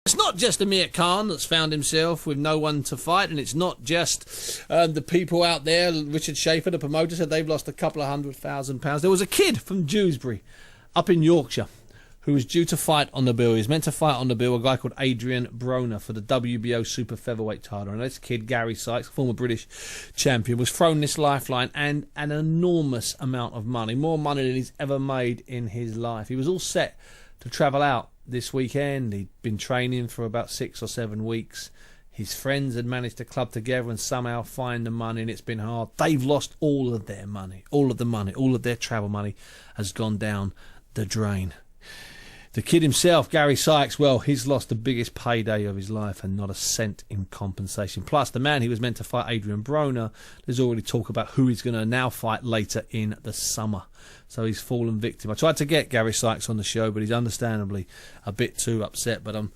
It's not just Amir Khan that's found himself with no one to fight, and it's not just the people out there. Richard Schaefer, the promoter, said they've lost a couple of £100,000. There was a kid from Dewsbury up in Yorkshire who was due to fight on the bill. He was meant to fight on the bill, a guy called Adrian Broner for the WBO Super-Featherweight title. And this kid, Gary Sykes, former British champion, was thrown this lifeline and an enormous amount of money, more money than he's ever made in his life. He was all set to travel out this weekend. He'd been training for about 6 or 7 weeks. His friends had managed to club together and somehow find the money, and it's been hard. They've lost all of their money. All of the money, all of their travel money has gone down the drain. The kid himself, Gary Sykes, well, he's lost the biggest payday of his life and not a cent in compensation. Plus, the man he was meant to fight, Adrian Broner, there's already talk about who he's going to now fight later in the summer. So he's fallen victim. I tried to get Gary Sykes on the show, but he's understandably a bit too upset. But I'm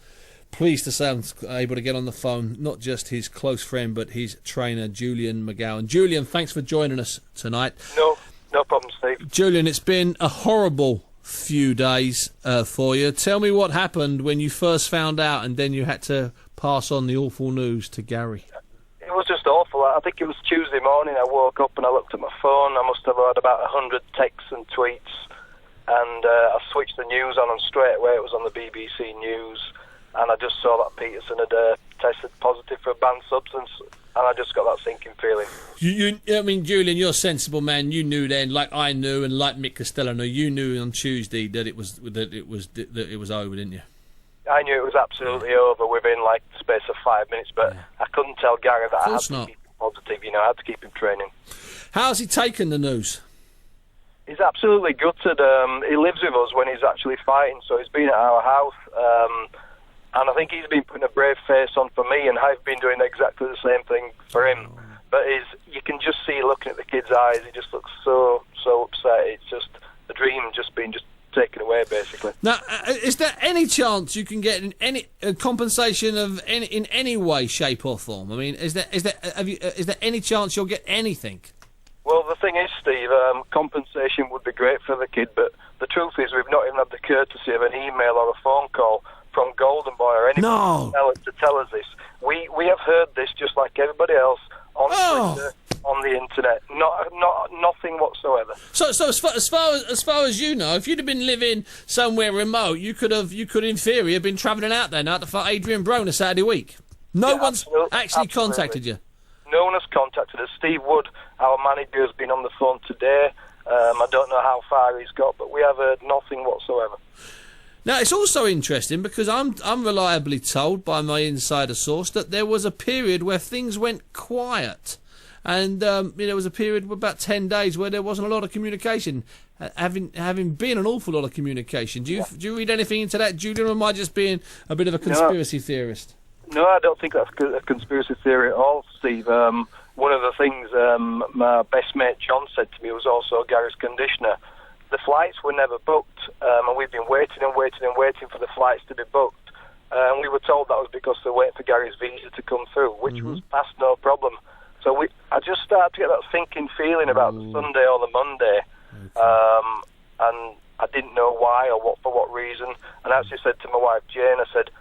pleased to say I'm able to get on the phone, not just his close friend, but his trainer, Julian McGowan. Julian, thanks for joining us tonight. No problem, Steve. Julian, it's been a horrible few days for you. Tell me what happened when you first found out and then you had to pass on the awful news to Gary. It was just awful. I think it was Tuesday morning. I woke up and I looked at my phone. I must have had about 100 texts and tweets, and I switched the news on, and straight away it was on the BBC News, and I just saw that Peterson had tested positive for a banned substance, and I just got that sinking feeling. I mean, Julian, you're a sensible man. You knew then, like I knew, and like Mick Costello knew. You knew on Tuesday that it was over, didn't you? I knew it was absolutely over within like the space of 5 minutes, but I couldn't tell Gary that I had to keep him positive. You know, I had to keep him training. How's he taken the news? He's absolutely gutted. He lives with us when he's actually fighting, so he's been at our house. And I think he's been putting a brave face on for me, and I've been doing exactly the same thing for him. But you can just see, looking at the kid's eyes, he just looks so upset. It's just a dream just being taken away, basically. Now, is there any chance you can get any compensation in any way, shape or form? I mean, is there any chance you'll get anything? Well, the thing is, Steve, compensation would be great for the kid, but the truth is we've not even had the courtesy of an email or a phone call from Golden Boy or anyone to tell us this. We have heard this just like everybody else on Twitter, on the internet. Nothing whatsoever. So as far as you know, if you'd have been living somewhere remote, you could in theory have been travelling out there now to fight Adrian Broner Saturday week. No one's actually contacted you. No one has contacted us. Steve Wood, our manager, has been on the phone today. I don't know how far he's got, but we have heard nothing whatsoever. Now, it's also interesting because I'm reliably told by my insider source that there was a period where things went quiet. And there was a period of about 10 days where there wasn't a lot of communication, having been an awful lot of communication. Do you read anything into that, Julian, or am I just being a bit of a conspiracy theorist? No, I don't think that's a conspiracy theory at all, Steve. One of the things my best mate John said to me was also Gary's conditioner. The flights were never booked, and we've been waiting for the flights to be booked. And we were told that was because they're waiting for Gary's visa to come through, which was past no problem. So I just started to get that sinking feeling about the Sunday or the Monday, and I didn't know why or for what reason. And I actually said to my wife Jane, I said,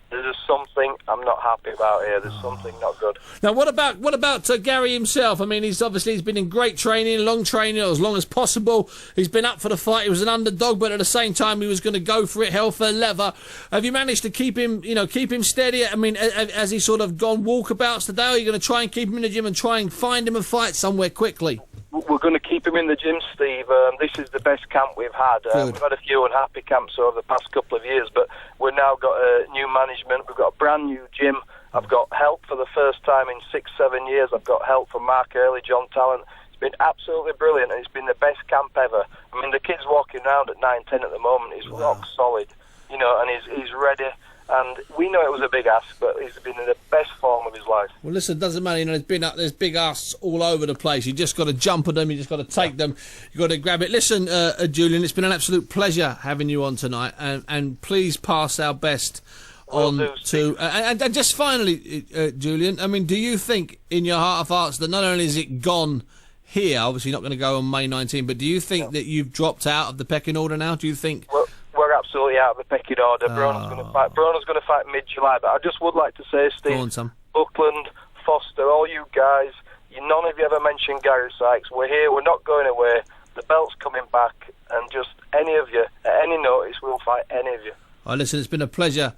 there's something I'm not happy about here. There's something not good. Now, what about Gary himself? I mean, he's been in great training, long training, as long as possible. He's been up for the fight. He was an underdog, but at the same time, he was going to go for it, hell for leather. Have you managed to keep him steady? I mean, has he sort of gone walkabouts today? Or are you going to try and keep him in the gym and try and find him a fight somewhere quickly? We're going to keep him in the gym, Steve. This is the best camp we've had. We've had a few unhappy camps over the past couple of years, but we've now got a new management. We've got a brand new gym. I've got help for the first time in 6-7 years. I've got help from Mark Earley, John Talent. It's been absolutely brilliant, and it's been the best camp ever. I mean, the kid's walking around at 9-10 at the moment. He's rock solid, and he's ready. And we know it was a big ask, but he's been in the best form of his life. Well, listen, it doesn't matter. There's big asks all over the place. You just got to jump at them. You just got to take them. You got to grab it. Listen, Julian, it's been an absolute pleasure having you on tonight, and please pass our best on to. And just finally, Julian, I mean, do you think in your heart of hearts that not only is it gone here, obviously not going to go on May 19, but do you think that you've dropped out of the pecking order now? Do you think? We're absolutely absolutely out of the pecking order. Broner's going to fight mid-July. But I just would like to say, Steve, go on, Tom. Buckland, Foster, all you guys, none of you ever mentioned Gary Sykes. We're here. We're not going away. The belt's coming back. And just any of you, at any notice, we'll fight any of you. Oh, listen, it's been a pleasure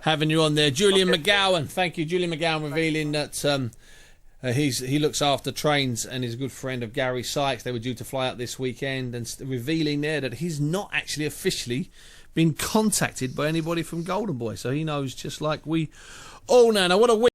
having you on there. Julian McGowan. Thank you, Julian McGowan, revealing that he looks after trains and is a good friend of Gary Sykes. They were due to fly out this weekend, and revealing there that he's not actually officially been contacted by anybody from Golden Boy. So he knows, just like we all know. Now, what a week.